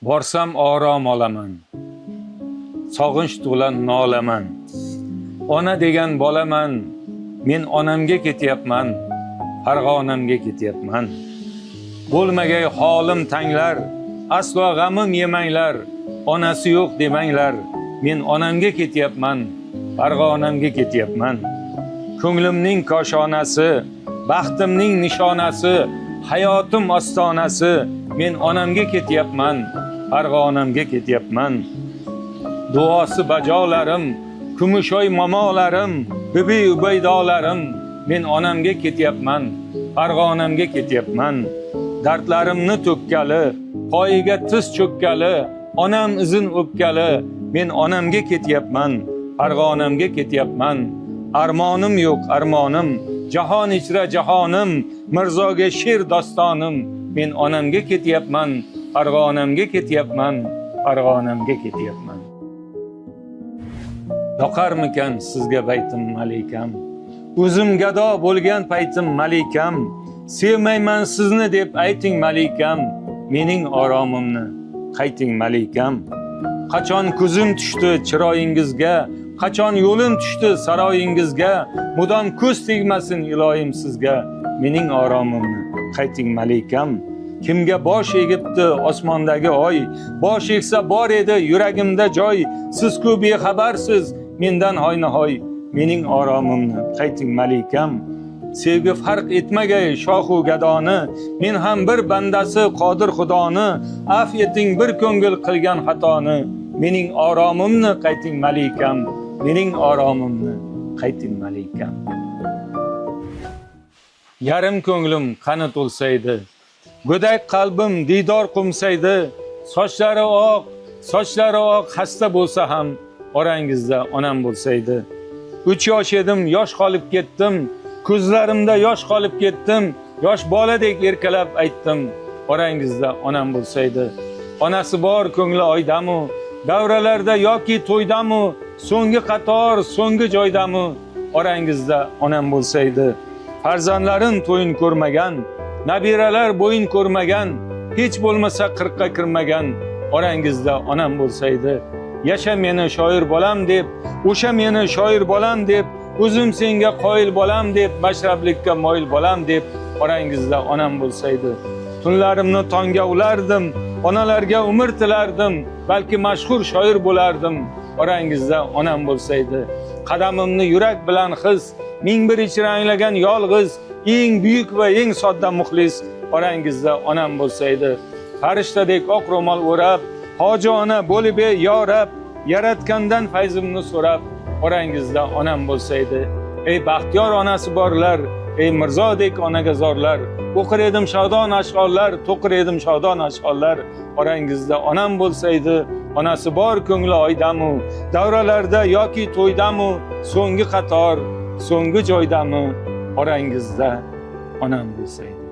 Borsam orom olaman, sog'inch to'la nolaman. Ona degan bolaman, men onamga ketyapman, Farg'onamga ketyapman. Bo'lmagay holim tanglar, aslo g'amim yemanglar, onasi yo'q demanglar, men onamga ketyapman, Farg'onamga ketyapman. Ko'nglimning koshonasi, baxtimning nishonasi, hayotim ostonasi, men onamga ketyapman, Farg'onamga ketyapman. Duosi bajolarim, kumushoy momolarim, bibi ubaydolarim, men onamga ketyapman, Farg'onamga ketyapman. Dardlarimni to'kkali, poyiga tiz cho'kkali, onam izin o'pkali, men onamga ketyapman, Farg'onamga ketyapman. Armonim yo'q, armonim, jahon ichra jahonim, Mirzoga she'r dostonim, men onamga ketyapman, Farg'onamga ketyapman, Farg'onamga ketyapman. Yoqarmikan sizga baytim malikam, o'zim gado bo'lgan paytim malikam, sevmayman sizni deb ayting malikam, mening oromimni qayting malikam. Qachon ko'zim tushdi chiroyingizga, qachon yo'lim tushdi saroyingizga, mudom ko'z tegmasin iloyim sizga, mening oromimni qayting malikam. Kimga bosh egibdi osmondagi oy, bosh egsa bor edi yuragimda joy, siz-ku bexabarsiz mendan hoynahoy, mening oromimni qayting malikam. Sevgi farq etmagay shohu gadoni, men ham bir bandasi qodir xudoni, af eting bir ko'ngil qilgan xatoni, mening oromimni qayting malikam, mening oromimni qayting malikam. Yarim ko'nglim qani to'lsaydi, go'dak qalbim diydor qumsaydi, sochlari oq xasta bo'lsa ham orangizda onam bo'lsaydi. 3 yosh edim, yosh qolib ketdim, ko'zlarimda yosh qolib ketdim, yosh boladek erkalab aytdim, orangizda onam bo'lsaydi. Onasi bor ko'ngli oydamu, davralarda yoki to'ydamu, so'nggi qator, so'nggi joydamu, orangizda onam bo'lsaydi. Farzandlarim to'yin ko'rmagan, nabiralar bo'yin ko'rmagan, hech bo'lmasa 40 ga kirmagan, orangizda onam bo'lsaydi. Yasha meni shoir bolam deb, o'sha meni shoir bolam deb, o'zim senga qoyil bolam deb, mashrablikka moyil bolam deb, orangizda onam bo'lsaydi. Tunlarimni tongga ulardim, onalarga umr tilardim, balki mashhur shoir bo'lardim, orangizda onam bo'lsaydi. Qadamimni yurak bilan his, ming bir ichra anglagan yolg'iz, eng buyuk va eng sodda muxlis, orangizda onam bo'lsaydi. Farishtadek oq ro'mol o'rab, hoji ona bo'lib yorab, yaratgandan fayzimni so'rab, orangizda onam bo'lsaydi. Ey baxtiyor onasi borlar, ey Mirzodek onaga zorlar, o'qir edim shodon ashqollar, to'qir edim shodon ashqollar, orangizda onam bo'lsaydi. Onasi bor ko'ngli oydamu, davralarda yoki to'ydamu, so'nggi qator, so'nggi joydami, orangizda onam bo'lsaydi.